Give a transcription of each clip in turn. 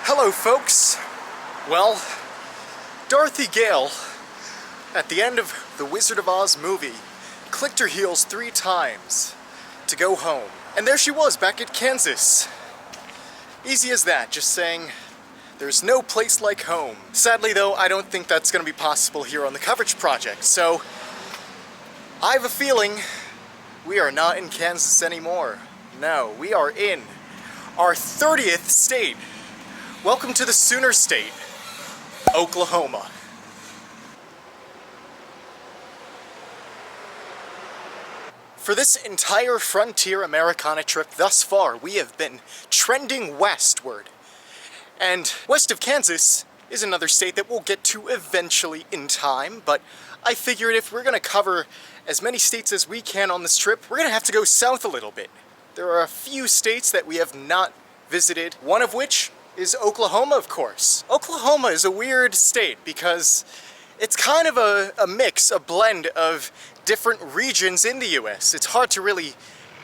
Hello folks! Well, Dorothy Gale, at the end of the Wizard of Oz movie, clicked her heels 3 times to go home. And there she was, back at Kansas. Easy as that, just saying, there's no place like home. Sadly though, I don't think that's going to be possible here on the coverage project, so I have a feeling we are not in Kansas anymore. No, we are in our 30th state. Welcome to the Sooner State, Oklahoma. For this entire Frontier Americana trip thus far, we have been trending westward. And west of Kansas is another state that we'll get to eventually in time, but I figured if we're going to cover as many states as we can on this trip, we're going to have to go south a little bit. There are a few states that we have not visited, one of which is Oklahoma, of course. Oklahoma is a weird state because it's kind of a mix, a blend of different regions in the US. It's hard to really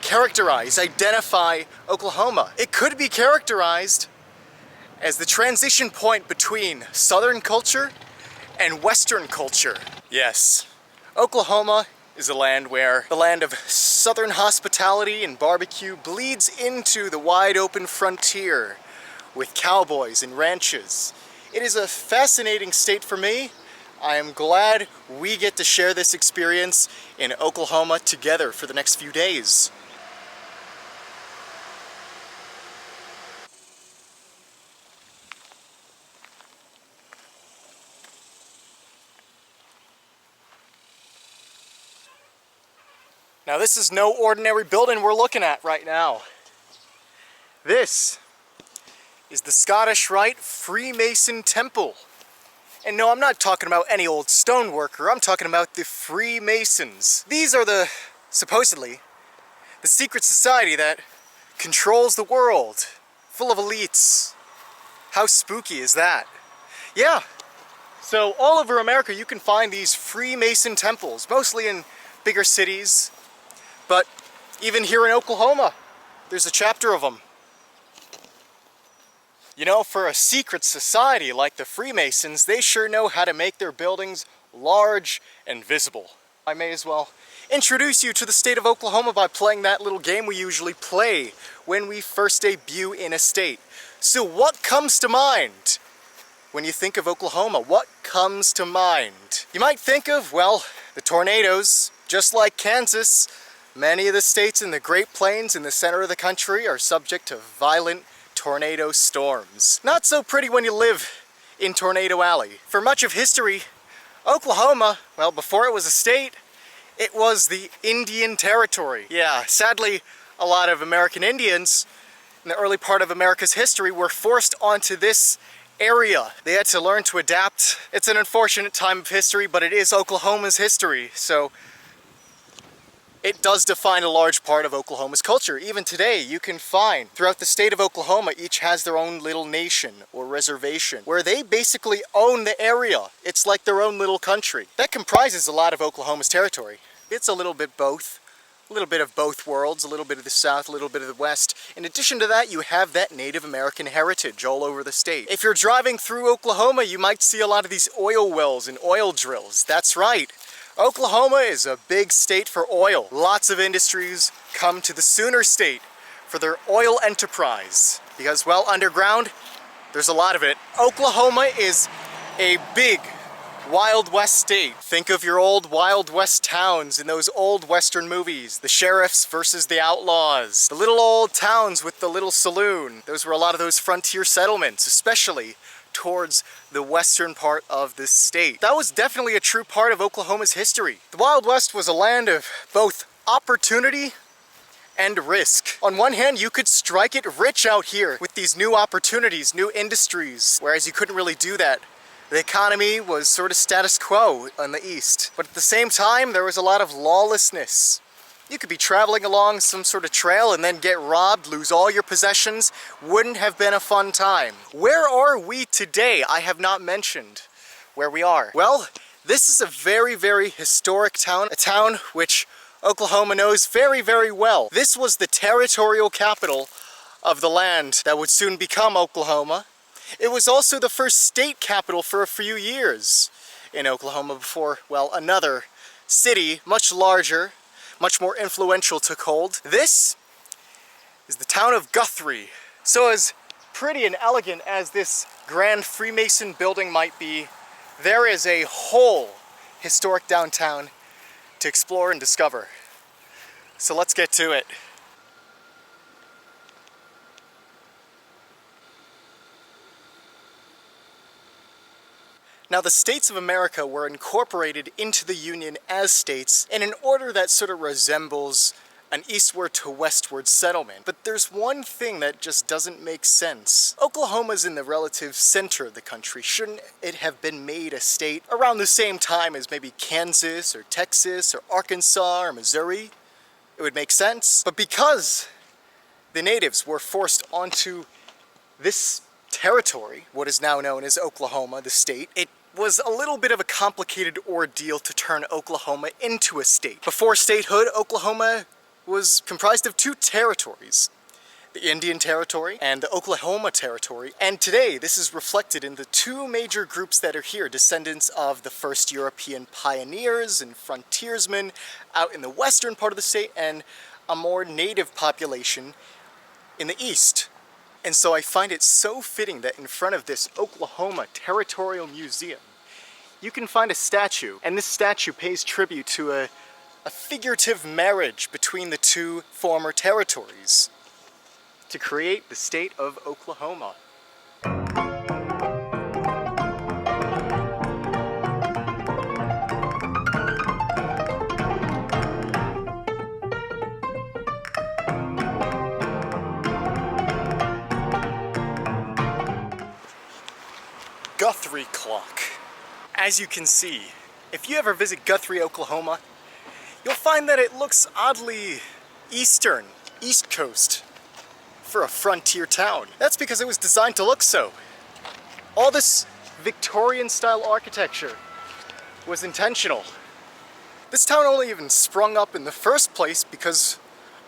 characterize, identify Oklahoma. It could be characterized as the transition point between Southern culture and Western culture. Yes, Oklahoma is a land where the land of Southern hospitality and barbecue bleeds into the wide open frontier with cowboys and ranches. It is a fascinating state for me. I am glad we get to share this experience in Oklahoma together for the next few days. Now this is no ordinary building we're looking at right now. This is the Scottish Rite Freemason Temple. And no, I'm not talking about any old stoneworker, I'm talking about the Freemasons. These are supposedly, the secret society that controls the world, full of elites. How spooky is that? Yeah, so all over America you can find these Freemason temples, mostly in bigger cities, but even here in Oklahoma, there's a chapter of them. You know, for a secret society like the Freemasons, they sure know how to make their buildings large and visible. I may as well introduce you to the state of Oklahoma by playing that little game we usually play when we first debut in a state. So what comes to mind when you think of Oklahoma? What comes to mind? You might think of, well, the tornadoes. Just like Kansas, many of the states in the Great Plains in the center of the country are subject to violent tornado storms. Not so pretty when you live in Tornado Alley. For much of history, Oklahoma, well, before it was a state, it was the Indian Territory. Yeah, sadly, a lot of American Indians in the early part of America's history were forced onto this area. They had to learn to adapt. It's an unfortunate time of history, but it is Oklahoma's history, so it does define a large part of Oklahoma's culture. Even today, you can find throughout the state of Oklahoma, each has their own little nation or reservation where they basically own the area. It's like their own little country. That comprises a lot of Oklahoma's territory. It's a little bit both. A little bit of both worlds, a little bit of the South, a little bit of the West. In addition to that, you have that Native American heritage all over the state. If you're driving through Oklahoma, you might see a lot of these oil wells and oil drills. That's right. Oklahoma is a big state for oil. Lots of industries come to the Sooner State for their oil enterprise because, well, underground, there's a lot of it. Oklahoma is a big Wild West state. Think of your old Wild West towns in those old Western movies. The sheriffs versus the outlaws. The little old towns with the little saloon. Those were a lot of those frontier settlements, especially towards the western part of the state. That was definitely a true part of Oklahoma's history. The Wild West was a land of both opportunity and risk. On one hand, you could strike it rich out here with these new opportunities, new industries, whereas you couldn't really do that. The economy was sort of status quo on the east. But at the same time, there was a lot of lawlessness. You could be traveling along some sort of trail and then get robbed, lose all your possessions. Wouldn't have been a fun time. Where are we today? I have not mentioned where we are. Well, this is a very, very historic town. A town which Oklahoma knows very, very well. This was the territorial capital of the land that would soon become Oklahoma. It was also the first state capital for a few years in Oklahoma before, well, another city, much larger, much more influential, took hold. This is the town of Guthrie. So as pretty and elegant as this grand Freemason building might be, there is a whole historic downtown to explore and discover. So let's get to it. Now, the states of America were incorporated into the Union as states in an order that sort of resembles an eastward to westward settlement. But there's one thing that just doesn't make sense. Oklahoma's in the relative center of the country. Shouldn't it have been made a state around the same time as maybe Kansas or Texas or Arkansas or Missouri? It would make sense. But because the natives were forced onto this territory, what is now known as Oklahoma, the state, it was a little bit of a complicated ordeal to turn Oklahoma into a state. Before statehood, Oklahoma was comprised of two territories, the Indian Territory and the Oklahoma Territory. And today, this is reflected in the two major groups that are here, descendants of the first European pioneers and frontiersmen out in the western part of the state, and a more native population in the east. And so I find it so fitting that in front of this Oklahoma Territorial Museum, you can find a statue, and this statue pays tribute to a figurative marriage between the two former territories to create the state of Oklahoma. Guthrie clock. As you can see, if you ever visit Guthrie, Oklahoma, you'll find that it looks oddly eastern, east coast, for a frontier town. That's because it was designed to look so. All this Victorian-style architecture was intentional. This town only even sprung up in the first place because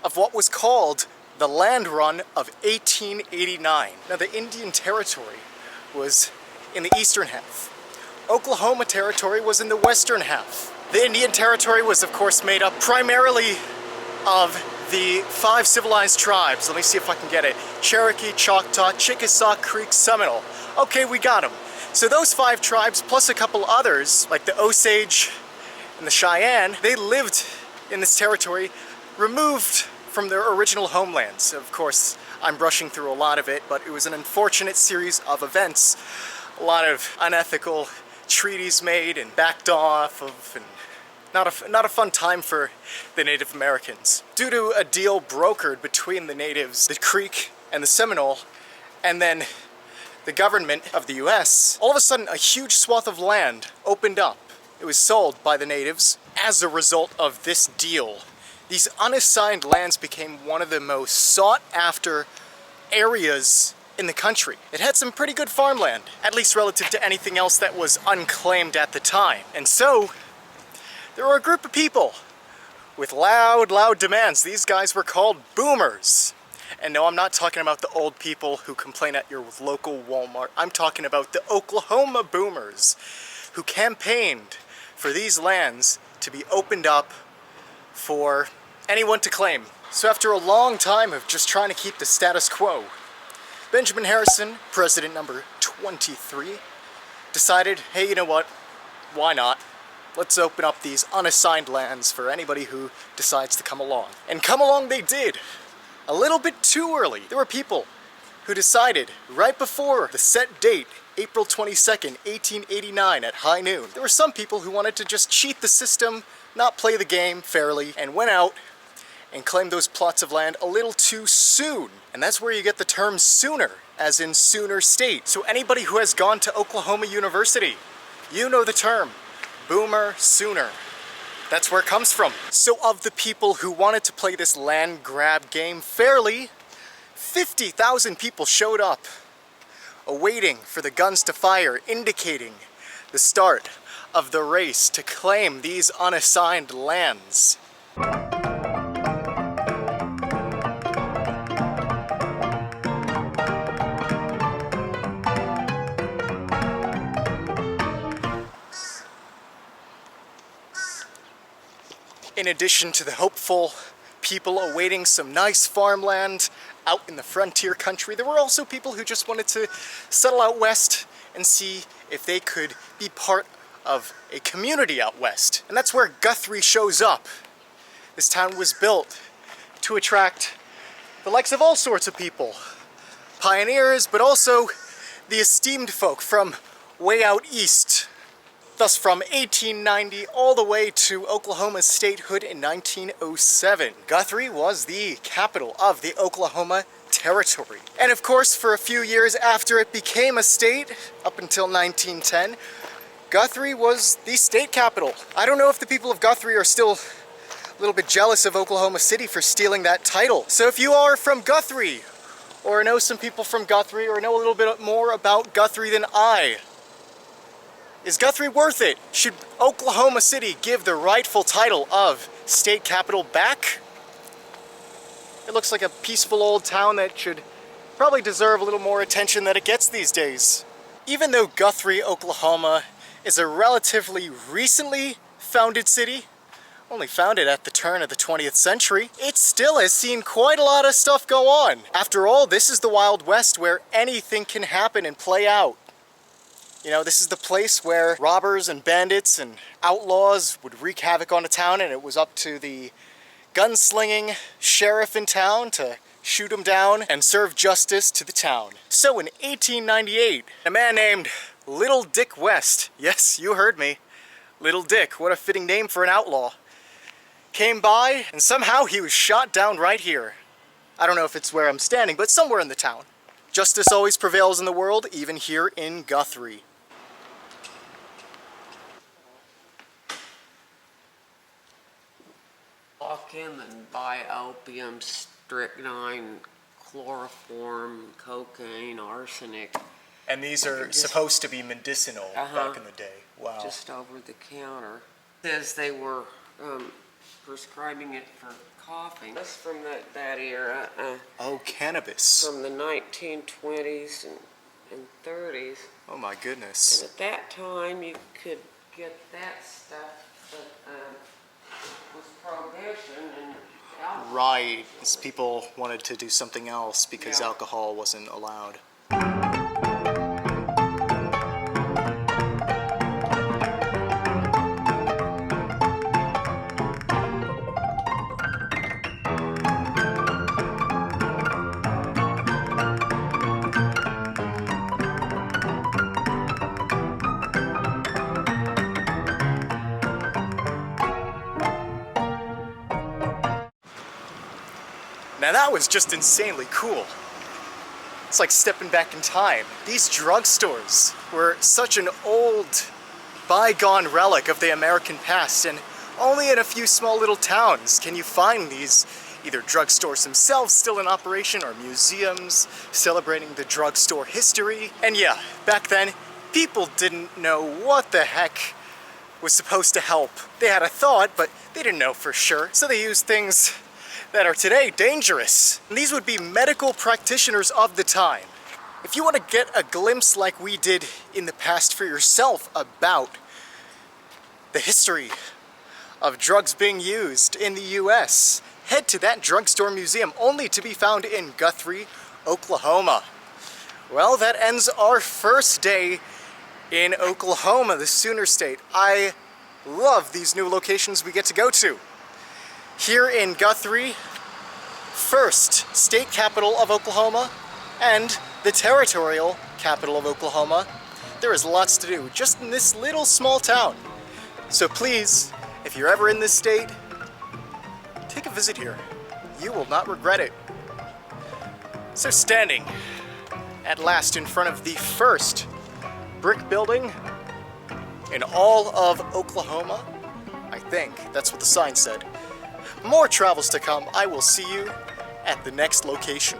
of what was called the Land Run of 1889. Now, the Indian Territory was in the eastern half. Oklahoma Territory was in the western half. The Indian Territory was, of course, made up primarily of the 5 civilized tribes. Let me see if I can get it. Cherokee, Choctaw, Chickasaw, Creek, Seminole. Okay, we got them. So those 5 tribes, plus a couple others, like the Osage and the Cheyenne, they lived in this territory, removed from their original homelands. Of course, I'm brushing through a lot of it, but it was an unfortunate series of events. A lot of unethical treaties made and backed off of, and not a fun time for the Native Americans. Due to a deal brokered between the natives, the Creek and the Seminole, and then the government of the US, all of a sudden a huge swath of land opened up. It was sold by the natives as a result of this deal. These unassigned lands became one of the most sought after areas in the country. It had some pretty good farmland, at least relative to anything else that was unclaimed at the time. And so, there were a group of people with loud demands. These guys were called boomers. And no, I'm not talking about the old people who complain at your local Walmart. I'm talking about the Oklahoma boomers who campaigned for these lands to be opened up for anyone to claim. So after a long time of just trying to keep the status quo, Benjamin Harrison, president number 23, decided, hey, you know what, why not? Let's open up these unassigned lands for anybody who decides to come along. And come along they did. A little bit too early. There were people who decided right before the set date, April 22nd, 1889 at high noon. There were some people who wanted to just cheat the system, not play the game fairly, and went out and claimed those plots of land a little too soon. And that's where you get the term sooner, as in Sooner State. So anybody who has gone to Oklahoma University, you know the term, boomer sooner. That's where it comes from. So of the people who wanted to play this land grab game fairly, 50,000 people showed up, awaiting for the guns to fire, indicating the start of the race to claim these unassigned lands. In addition to the hopeful people awaiting some nice farmland out in the frontier country, there were also people who just wanted to settle out west and see if they could be part of a community out west. And that's where Guthrie shows up. This town was built to attract the likes of all sorts of people. Pioneers, but also the esteemed folk from way out east. Thus, from 1890 all the way to Oklahoma's statehood in 1907, Guthrie was the capital of the Oklahoma Territory. And of course, for a few years after it became a state, up until 1910, Guthrie was the state capital. I don't know if the people of Guthrie are still a little bit jealous of Oklahoma City for stealing that title. So if you are from Guthrie, or know some people from Guthrie, or know a little bit more about Guthrie than I, is Guthrie worth it? Should Oklahoma City give the rightful title of state capital back? It looks like a peaceful old town that should probably deserve a little more attention than it gets these days. Even though Guthrie, Oklahoma is a relatively recently founded city, only founded at the turn of the 20th century, it still has seen quite a lot of stuff go on. After all, this is the Wild West where anything can happen and play out. You know, this is the place where robbers and bandits and outlaws would wreak havoc on a town, and it was up to the gunslinging sheriff in town to shoot them down and serve justice to the town. So in 1898, a man named Little Dick West, yes, you heard me, Little Dick, what a fitting name for an outlaw, came by, and somehow he was shot down right here. I don't know if it's where I'm standing, but somewhere in the town. Justice always prevails in the world, even here in Guthrie. Walk in and buy opium, strychnine, chloroform, cocaine, arsenic. And these are supposed to be medicinal back in the day. Wow. Just over the counter. Says they were prescribing it for coughing. That's from that era. Oh, cannabis. From the 1920s and 30s. Oh my goodness. And at that time you could get that stuff, but was prohibition and alcohol. Right, these people wanted to do something else because alcohol wasn't allowed. Now that was just insanely cool. It's like stepping back in time. These drugstores were such an old, bygone relic of the American past, and only in a few small little towns can you find these either drugstores themselves still in operation or museums celebrating the drugstore history. And yeah, back then, people didn't know what the heck was supposed to help. They had a thought, but they didn't know for sure, so they used things that are today dangerous. And these would be medical practitioners of the time. If you want to get a glimpse like we did in the past for yourself about the history of drugs being used in the US, head to that drugstore museum, only to be found in Guthrie, Oklahoma. Well, that ends our first day in Oklahoma, the Sooner State. I love these new locations we get to go to. Here in Guthrie, first state capital of Oklahoma and the territorial capital of Oklahoma, there is lots to do just in this little small town. So please, if you're ever in this state, take a visit here. You will not regret it. So standing at last in front of the first brick building in all of Oklahoma, I think that's what the sign said. More travels to come. I will see you at the next location.